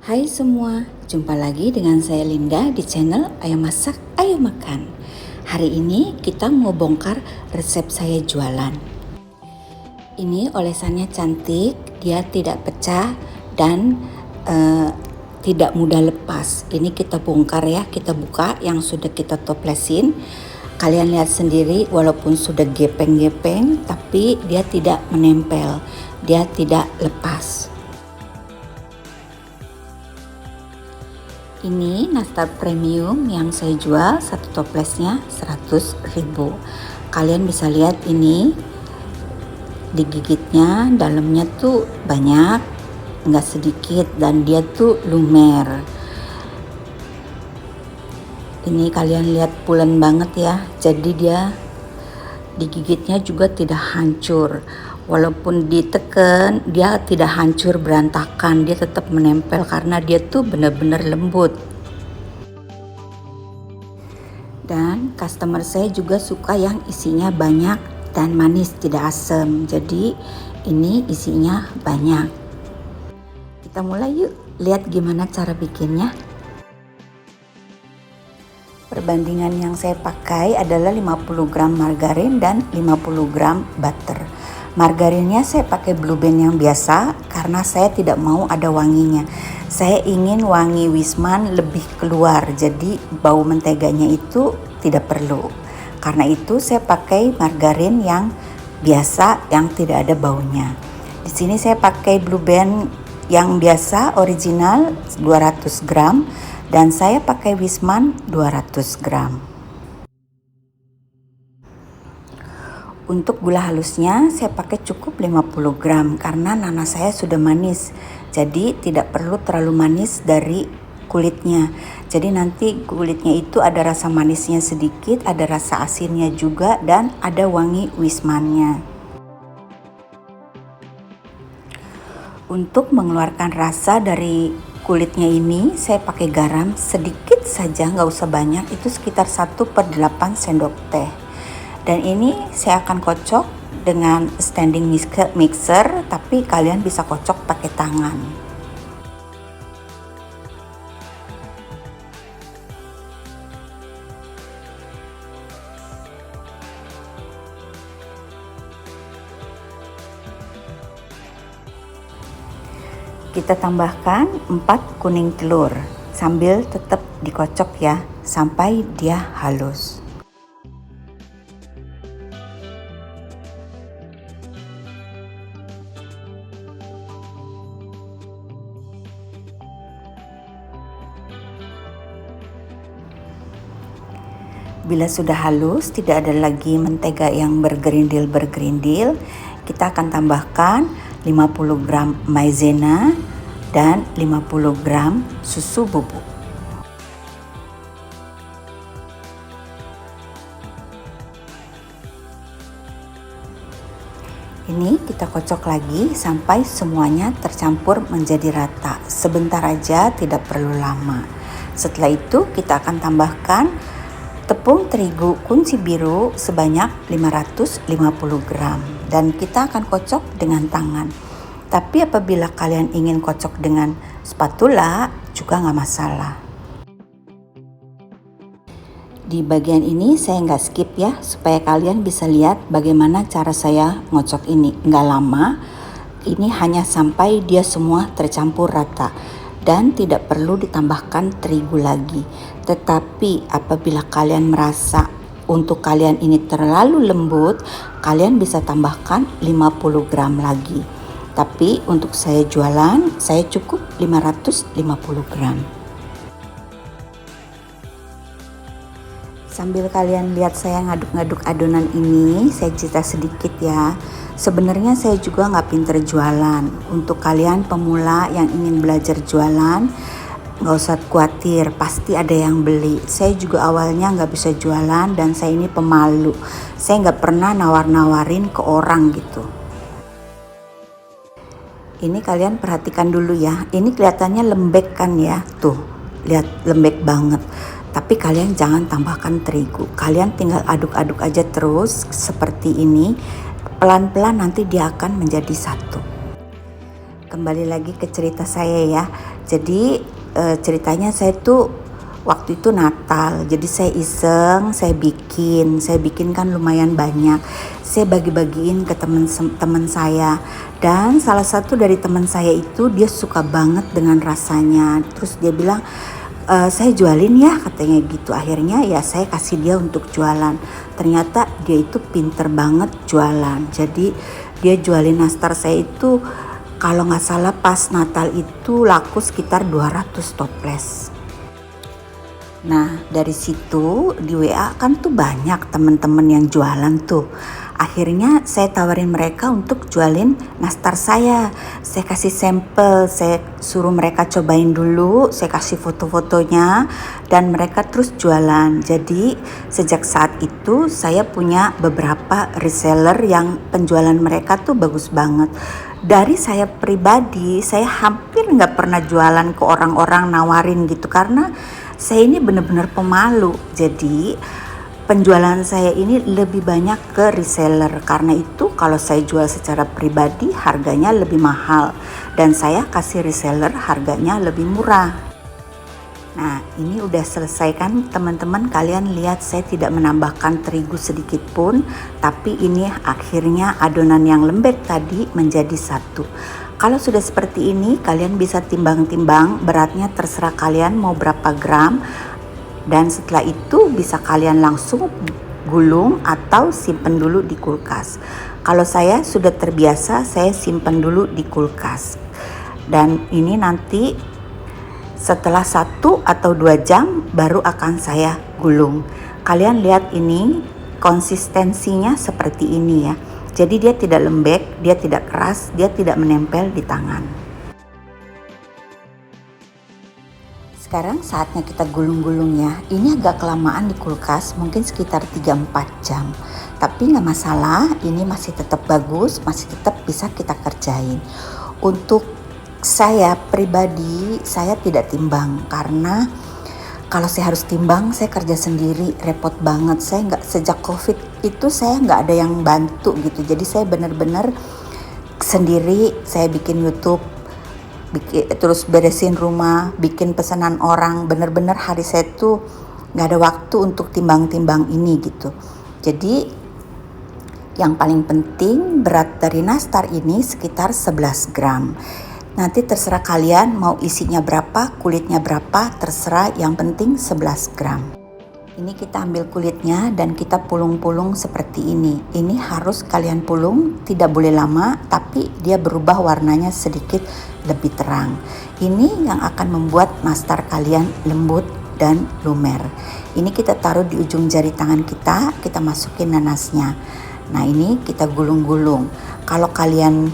Hai semua, jumpa lagi dengan saya Linda di channel Ayo Masak, Ayo Makan. Hari ini kita mau bongkar resep saya jualan. Ini olesannya cantik, dia tidak pecah dan tidak mudah lepas. Ini kita bongkar ya, kita buka yang sudah kita toplesin. Kalian lihat sendiri, walaupun sudah gepeng-gepeng, tapi dia tidak menempel, dia tidak lepas. Ini nastar premium yang saya jual, satu toplesnya 100.000. Kalian bisa lihat ini digigitnya, dalamnya tuh banyak, nggak sedikit, dan dia tuh lumer. Ini kalian lihat pulen banget ya, jadi dia digigitnya juga tidak hancur. Walaupun diteken, dia tidak hancur berantakan, dia tetap menempel karena dia tuh benar-benar lembut. Dan customer saya juga suka yang isinya banyak dan manis, tidak asam. Jadi ini isinya banyak. Kita mulai yuk, lihat gimana cara bikinnya. Perbandingan yang saya pakai adalah 50 gram margarin dan 50 gram butter. Margarinnya saya pakai Blue Band yang biasa karena saya tidak mau ada wanginya. Saya ingin wangi Wisman lebih keluar, jadi bau menteganya itu tidak perlu. Karena itu saya pakai margarin yang biasa yang tidak ada baunya. Di sini saya pakai Blue Band yang biasa original 200 gram dan saya pakai Wisman 200 gram. Untuk gula halusnya saya pakai cukup 50 gram karena nanas saya sudah manis. Jadi tidak perlu terlalu manis dari kulitnya. Jadi nanti kulitnya itu ada rasa manisnya sedikit, ada rasa asinnya juga, dan ada wangi Wismannya. Untuk mengeluarkan rasa dari kulitnya ini saya pakai garam sedikit saja, nggak usah banyak, itu sekitar 1/8 sendok teh. Dan ini saya akan kocok dengan standing mixer, tapi kalian bisa kocok pakai tangan. Kita tambahkan 4 kuning telur sambil tetap dikocok ya sampai dia halus. Bila sudah halus, tidak ada lagi mentega yang bergerindil, kita akan tambahkan 50 gram maizena dan 50 gram susu bubuk. Ini kita kocok lagi sampai semuanya tercampur menjadi rata. Sebentar aja, tidak perlu lama. Setelah itu kita akan tambahkan tepung terigu kunci biru sebanyak 550 gram dan kita akan kocok dengan tangan. Tapi apabila kalian ingin kocok dengan spatula juga nggak masalah. Di bagian ini saya nggak skip ya, supaya kalian bisa lihat bagaimana cara saya ngocok ini. Nggak lama, ini hanya sampai dia semua tercampur rata. Dan tidak perlu ditambahkan terigu lagi. Tetapi apabila kalian merasa untuk kalian ini terlalu lembut, kalian bisa tambahkan 50 gram lagi. Tapi untuk saya jualan, saya cukup 550 gram. Sambil kalian lihat saya ngaduk-ngaduk adonan ini, saya cerita sedikit ya. Sebenarnya saya juga nggak pinter jualan. Untuk kalian pemula yang ingin belajar jualan, nggak usah khawatir, pasti ada yang beli. Saya juga awalnya nggak bisa jualan dan saya ini pemalu. Saya nggak pernah nawar-nawarin ke orang gitu. Ini kalian perhatikan dulu ya. Ini kelihatannya lembek kan ya, tuh lihat lembek banget. Tapi kalian jangan tambahkan terigu. Kalian tinggal aduk-aduk aja terus seperti ini. Pelan-pelan nanti dia akan menjadi satu. Kembali lagi ke cerita saya ya. Jadi ceritanya saya tuh waktu itu Natal, jadi saya iseng, saya bikin kan lumayan banyak. Saya bagi-bagiin ke teman saya, dan salah satu dari teman saya itu dia suka banget dengan rasanya. Terus dia bilang, saya jualin ya katanya gitu. Akhirnya ya saya kasih dia untuk jualan. Ternyata dia itu pinter banget jualan. Jadi dia jualin nastar saya itu, kalau nggak salah pas Natal itu laku sekitar 200 toples. Nah dari situ di WA kan tuh banyak temen-temen yang jualan tuh. Akhirnya saya tawarin mereka untuk jualin nastar saya. Saya kasih sampel, saya suruh mereka cobain dulu, saya kasih foto-fotonya, dan mereka terus jualan. Jadi sejak saat itu saya punya beberapa reseller yang penjualan mereka tuh bagus banget. Dari saya pribadi, saya hampir nggak pernah jualan ke orang-orang nawarin gitu, karena saya ini benar-benar pemalu. Jadi penjualan saya ini lebih banyak ke reseller. Karena itu kalau saya jual secara pribadi harganya lebih mahal, dan saya kasih reseller harganya lebih murah. Nah ini udah selesai kan teman-teman, kalian lihat saya tidak menambahkan terigu sedikit pun, tapi ini akhirnya adonan yang lembek tadi menjadi satu. Kalau sudah seperti ini kalian bisa timbang-timbang beratnya, terserah kalian mau berapa gram, dan setelah itu bisa kalian langsung gulung atau simpen dulu di kulkas. Kalau saya sudah terbiasa, saya simpen dulu di kulkas, dan ini nanti setelah 1 atau 2 jam baru akan saya gulung. Kalian lihat ini konsistensinya seperti ini ya. Jadi dia tidak lembek, dia tidak keras, dia tidak menempel di tangan. Sekarang saatnya kita gulung-gulung ya. Ini agak kelamaan di kulkas, mungkin sekitar 3-4 jam. Tapi nggak masalah, ini masih tetap bagus, masih tetap bisa kita kerjain. Untuk saya pribadi, saya tidak timbang, karena kalau saya harus timbang, saya kerja sendiri, repot banget. Saya nggak, sejak COVID itu saya nggak ada yang bantu gitu. Jadi saya benar-benar sendiri, saya bikin YouTube, terus beresin rumah, bikin pesanan orang. Benar-benar hari saya tuh nggak ada waktu untuk timbang-timbang ini gitu. Jadi yang paling penting berat dari nastar ini sekitar 11 gram. Nanti terserah kalian mau isinya berapa, kulitnya berapa, terserah, yang penting 11 gram. Ini kita ambil kulitnya dan kita pulung-pulung seperti ini. Ini harus kalian pulung, tidak boleh lama, tapi dia berubah warnanya sedikit lebih terang. Ini yang akan membuat nastar kalian lembut dan lumer. Ini kita taruh di ujung jari tangan kita masukin nanasnya. Nah ini kita gulung-gulung. Kalau kalian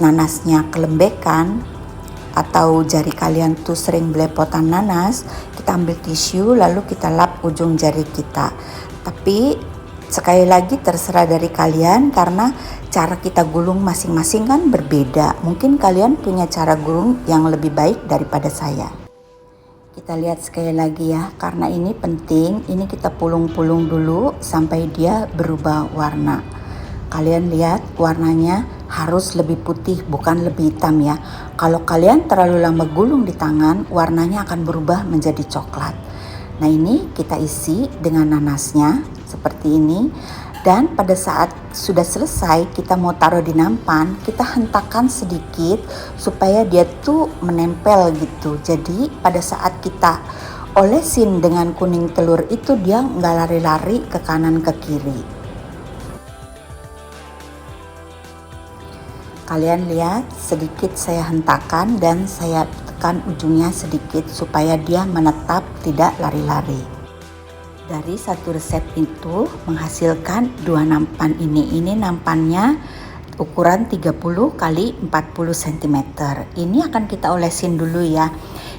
nanasnya kelembekan atau jari kalian tuh sering belepotan nanas, kita ambil tisu lalu kita lap ujung jari kita. Tapi sekali lagi terserah dari kalian, karena cara kita gulung masing-masing kan berbeda. Mungkin kalian punya cara gulung yang lebih baik daripada saya. Kita lihat sekali lagi ya, karena ini penting. Ini kita pulung-pulung dulu sampai dia berubah warna. Kalian lihat warnanya harus lebih putih, bukan lebih hitam ya. Kalau kalian terlalu lama gulung di tangan, warnanya akan berubah menjadi coklat. Nah ini kita isi dengan nanasnya seperti ini. Dan pada saat sudah selesai, kita mau taruh di nampan, kita hentakkan sedikit supaya dia tuh menempel gitu. Jadi pada saat kita olesin dengan kuning telur itu, dia nggak lari-lari ke kanan ke kiri. Kalian lihat sedikit saya hentakkan dan saya tekan ujungnya sedikit supaya dia menetap, tidak lari-lari. Dari satu resep itu menghasilkan 2 nampan ini. Ini nampannya ukuran 30 kali 40 cm. Ini akan kita olesin dulu ya.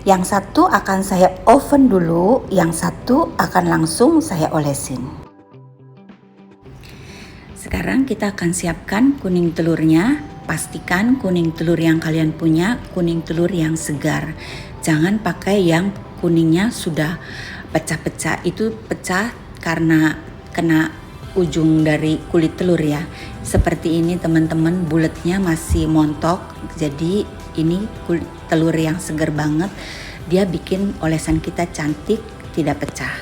Yang satu akan saya oven dulu, yang satu akan langsung saya olesin. Sekarang kita akan siapkan kuning telurnya. Pastikan kuning telur yang kalian punya kuning telur yang segar. Jangan pakai yang kuningnya sudah pecah-pecah. Itu pecah karena kena ujung dari kulit telur ya. Seperti ini teman-teman, bulatnya masih montok. Jadi ini kulit telur yang segar banget. Dia bikin olesan kita cantik, tidak pecah.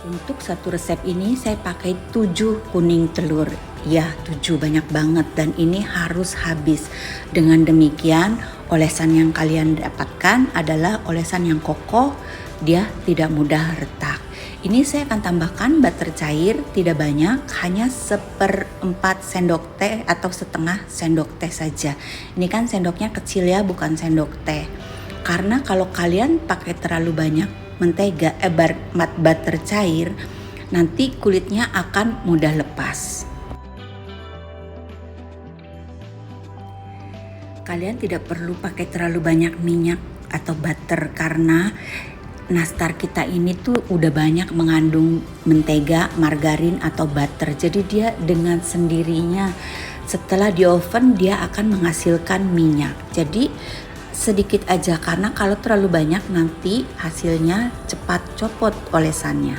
Untuk satu resep ini saya pakai 7 kuning telur. Ya 7, banyak banget, dan ini harus habis. Dengan demikian olesan yang kalian dapatkan adalah olesan yang kokoh, dia tidak mudah retak. Ini saya akan tambahkan butter cair, tidak banyak, hanya 1/4 sendok teh atau setengah sendok teh saja. Ini kan sendoknya kecil ya, bukan sendok teh. Karena kalau kalian pakai terlalu banyak mentega, butter cair, nanti kulitnya akan mudah lepas. Kalian tidak perlu pakai terlalu banyak minyak atau butter karena nastar kita ini tuh udah banyak mengandung mentega, margarin atau butter. Jadi dia dengan sendirinya setelah di oven dia akan menghasilkan minyak. Jadi sedikit aja, karena kalau terlalu banyak nanti hasilnya cepat copot olesannya.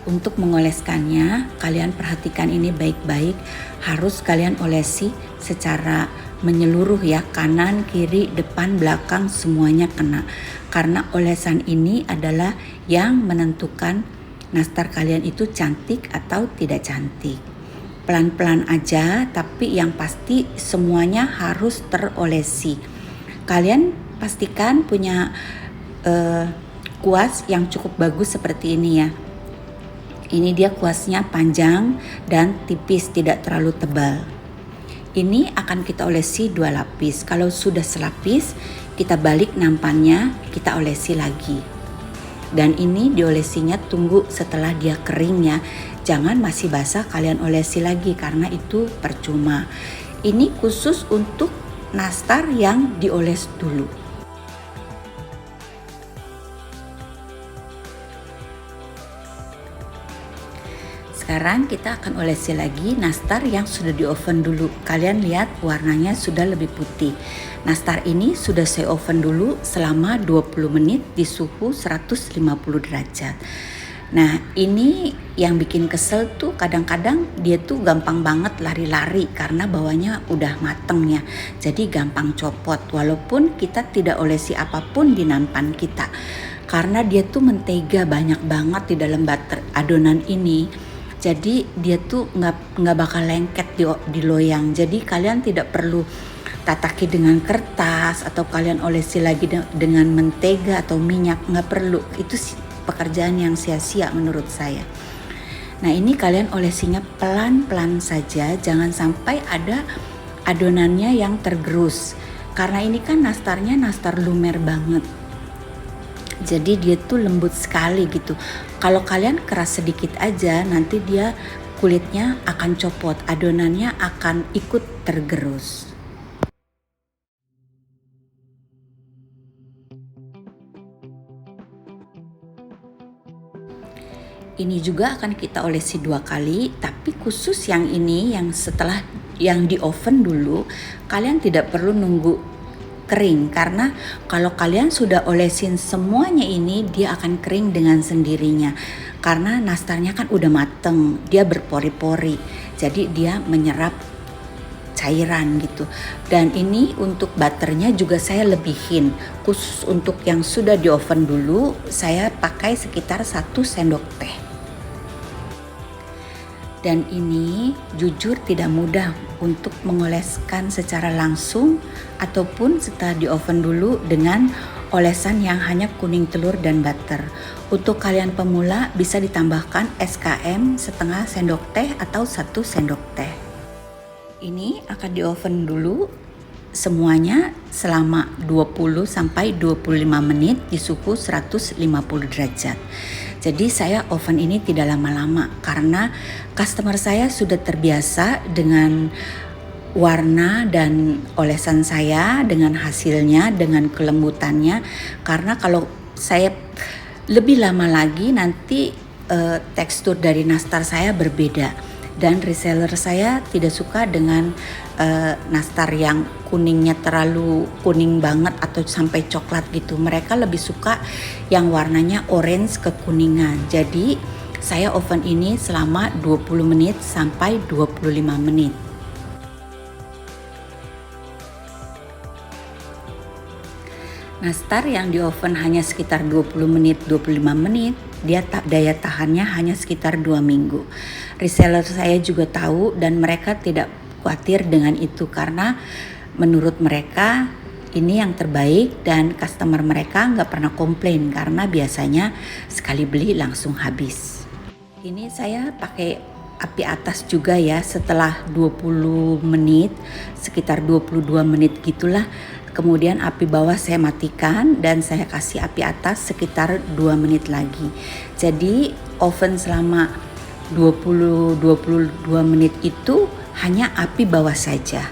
Untuk mengoleskannya, kalian perhatikan ini baik-baik, harus kalian olesi secara menyeluruh ya, kanan, kiri, depan, belakang semuanya kena. Karena olesan ini adalah yang menentukan nastar kalian itu cantik atau tidak cantik. Pelan-pelan aja, tapi yang pasti semuanya harus terolesi. Kalian pastikan punya kuas yang cukup bagus seperti ini ya. Ini dia kuasnya panjang dan tipis, tidak terlalu tebal. Ini akan kita olesi 2 lapis. Kalau sudah selapis, kita balik nampannya, kita olesi lagi. Dan ini diolesinya tunggu setelah dia kering ya. Jangan masih basah kalian olesi lagi karena itu percuma. Ini khusus untuk nastar yang dioles dulu. Sekarang kita akan olesi lagi nastar yang sudah di oven dulu. Kalian lihat warnanya sudah lebih putih. Nastar ini sudah saya oven dulu selama 20 menit di suhu 150 derajat. Nah ini yang bikin kesel tuh kadang-kadang dia tuh gampang banget lari-lari karena bawahnya udah mateng ya. Jadi gampang copot walaupun kita tidak olesi apapun di nampan kita. Karena dia tuh mentega banyak banget di dalam butter adonan ini. Jadi dia tuh nggak bakal lengket di loyang. Jadi kalian tidak perlu tataki dengan kertas atau kalian olesi lagi dengan mentega atau minyak, nggak perlu. Itu pekerjaan yang sia-sia menurut saya. Nah ini kalian olesinya pelan-pelan saja, jangan sampai ada adonannya yang tergerus. Karena ini kan nastarnya nastar lumer banget. Jadi dia tuh lembut sekali gitu. Kalau kalian keras sedikit aja nanti dia kulitnya akan copot, adonannya akan ikut tergerus. Ini juga akan kita olesi 2 kali, tapi khusus yang ini yang setelah yang di oven dulu, kalian tidak perlu nunggu kering karena kalau kalian sudah olesin semuanya ini dia akan kering dengan sendirinya karena nastarnya kan udah mateng, dia berpori-pori, jadi dia menyerap cairan gitu. Dan ini untuk butternya juga saya lebihin, khusus untuk yang sudah di oven dulu saya pakai sekitar 1 sendok teh. Dan ini jujur tidak mudah untuk mengoleskan secara langsung ataupun setelah di oven dulu dengan olesan yang hanya kuning telur dan butter. Untuk kalian pemula bisa ditambahkan SKM setengah sendok teh atau 1 sendok teh. Ini akan di oven dulu semuanya selama 20 sampai 25 menit di suhu 150 derajat. Jadi saya oven ini tidak lama-lama karena customer saya sudah terbiasa dengan warna dan olesan saya, dengan hasilnya, dengan kelembutannya. Karena kalau saya lebih lama lagi nanti tekstur dari nastar saya berbeda. Dan reseller saya tidak suka dengan nastar yang kuningnya terlalu kuning banget atau sampai coklat gitu. Mereka lebih suka yang warnanya orange kekuningan. Jadi saya oven ini selama 20 menit sampai 25 menit. Nastar yang di oven hanya sekitar 20 menit, 25 menit, dia daya tahannya hanya sekitar 2 minggu. Reseller saya juga tahu dan mereka tidak khawatir dengan itu karena menurut mereka ini yang terbaik dan customer mereka nggak pernah komplain karena biasanya sekali beli langsung habis. Ini saya pakai api atas juga ya, setelah 20 menit, sekitar 22 menit gitulah. Kemudian api bawah saya matikan dan saya kasih api atas sekitar 2 menit lagi. Jadi oven selama 22 menit itu hanya api bawah saja.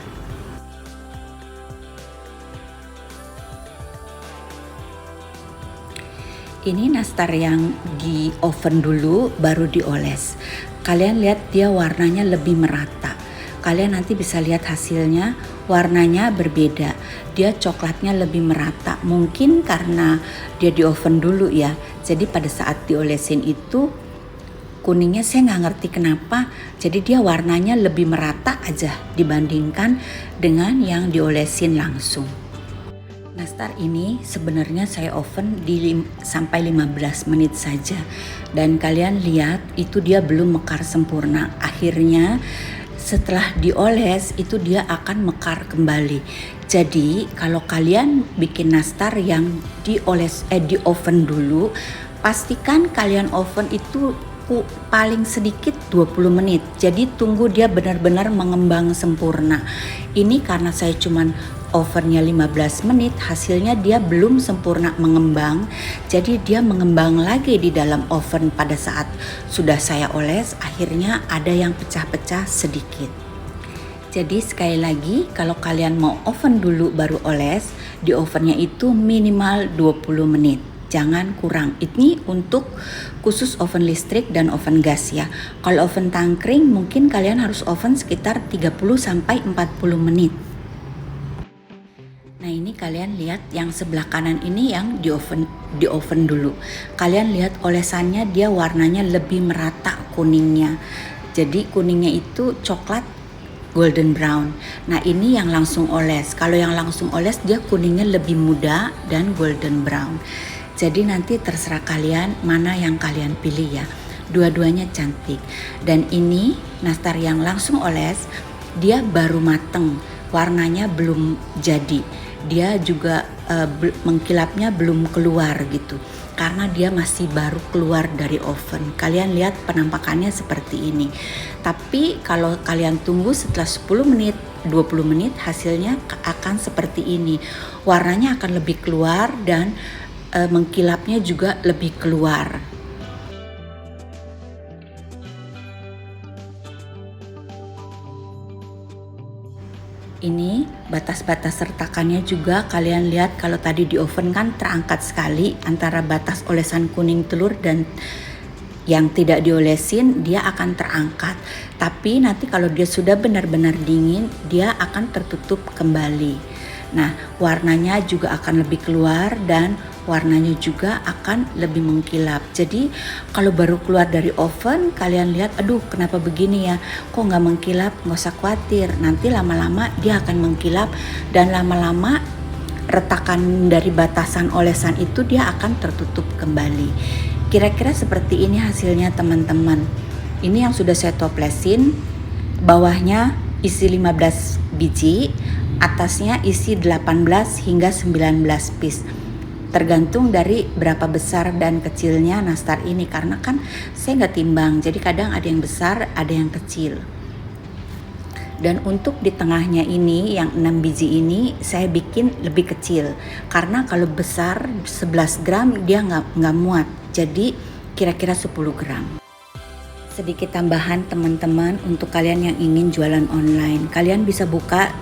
Ini nastar yang di oven dulu baru dioles. Kalian lihat dia warnanya lebih merata. Kalian nanti bisa lihat hasilnya, warnanya berbeda. Dia coklatnya lebih merata. Mungkin karena dia di oven dulu ya. Jadi pada saat diolesin itu kuningnya saya nggak ngerti kenapa. Jadi dia warnanya lebih merata aja dibandingkan dengan yang diolesin langsung. Nastar ini sebenarnya saya oven sampai 15 menit saja. Dan kalian lihat itu dia belum mekar sempurna. Akhirnya setelah dioles itu dia akan mekar kembali. Jadi kalau kalian bikin nastar yang di oven dulu, pastikan kalian oven itu paling sedikit 20 menit. Jadi tunggu dia benar-benar mengembang sempurna. Ini karena saya cuman ovennya 15 menit, hasilnya dia belum sempurna mengembang. Jadi dia mengembang lagi di dalam oven pada saat sudah saya oles, akhirnya ada yang pecah-pecah sedikit. Jadi sekali lagi kalau kalian mau oven dulu baru oles, di ovennya itu minimal 20 menit. Jangan kurang. Ini untuk khusus oven listrik dan oven gas ya. Kalau oven tangkring mungkin kalian harus oven sekitar 30 sampai 40 menit. Nah ini kalian lihat yang sebelah kanan ini yang di oven dulu. Kalian lihat olesannya dia warnanya lebih merata kuningnya. Jadi kuningnya itu coklat golden brown. Nah ini yang langsung oles. Kalau yang langsung oles dia kuningnya lebih muda dan golden brown. Jadi nanti terserah kalian mana yang kalian pilih ya. Dua-duanya cantik. Dan ini nastar yang langsung oles dia baru mateng. Warnanya belum jadi. Dia juga mengkilapnya belum keluar gitu. Karena dia masih baru keluar dari oven. Kalian lihat penampakannya seperti ini. Tapi kalau kalian tunggu setelah 10 menit, 20 menit hasilnya akan seperti ini. Warnanya akan lebih keluar dan mengkilapnya juga lebih keluar. Ini batas-batas retakannya juga kalian lihat, kalau tadi di oven kan terangkat sekali antara batas olesan kuning telur dan yang tidak diolesin dia akan terangkat. Tapi nanti kalau dia sudah benar-benar dingin dia akan tertutup kembali. Nah warnanya juga akan lebih keluar dan warnanya juga akan lebih mengkilap. Jadi kalau baru keluar dari oven kalian lihat, aduh kenapa begini ya, kok nggak mengkilap, nggak usah khawatir, nanti lama-lama dia akan mengkilap dan lama-lama retakan dari batasan olesan itu dia akan tertutup kembali. Kira-kira seperti ini hasilnya teman-teman. Ini yang sudah saya toplesin, bawahnya isi 15 biji, atasnya isi 18 hingga 19 piece. Tergantung dari berapa besar dan kecilnya nastar ini, karena kan saya nggak timbang, jadi kadang ada yang besar ada yang kecil. Dan untuk di tengahnya ini yang 6 biji ini saya bikin lebih kecil, karena kalau besar 11 gram dia nggak muat, jadi kira-kira 10 gram. Sedikit tambahan teman-teman untuk kalian yang ingin jualan online, kalian bisa buka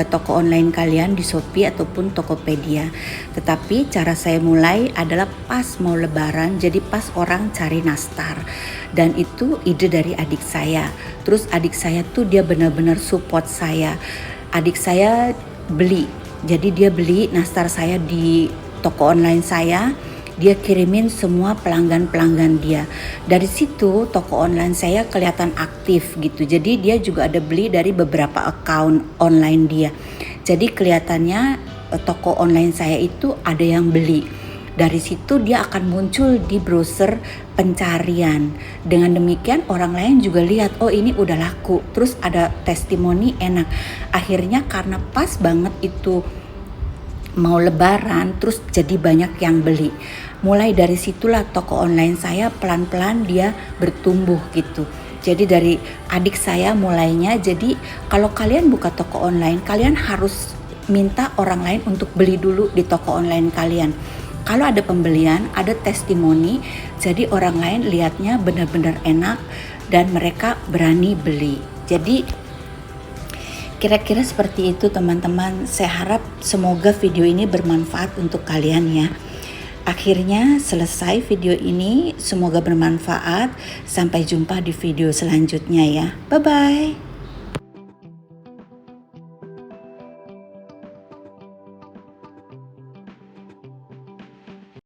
toko online kalian di Shopee ataupun Tokopedia. Tetapi cara saya mulai adalah pas mau lebaran, jadi pas orang cari nastar. Dan itu ide dari adik saya. Terus adik saya tuh dia benar-benar support saya. Adik saya beli, jadi dia beli nastar saya di toko online saya. Dia kirimin semua pelanggan-pelanggan dia. Dari situ toko online saya kelihatan aktif gitu. Jadi dia juga ada beli dari beberapa account online dia. Jadi kelihatannya toko online saya itu ada yang beli. Dari situ dia akan muncul di browser pencarian. Dengan demikian orang lain juga lihat, oh ini udah laku. Terus ada testimoni enak. Akhirnya karena pas banget itu mau lebaran, terus jadi banyak yang beli. Mulai dari situlah toko online saya pelan-pelan dia bertumbuh gitu. Jadi dari adik saya mulainya, jadi kalau kalian buka toko online, kalian harus minta orang lain untuk beli dulu di toko online kalian. Kalau ada pembelian, ada testimoni, jadi orang lain lihatnya benar-benar enak dan mereka berani beli. Jadi kira-kira seperti itu teman-teman. Saya harap semoga video ini bermanfaat untuk kalian ya. Akhirnya selesai video ini, semoga bermanfaat. Sampai jumpa di video selanjutnya ya. Bye-bye.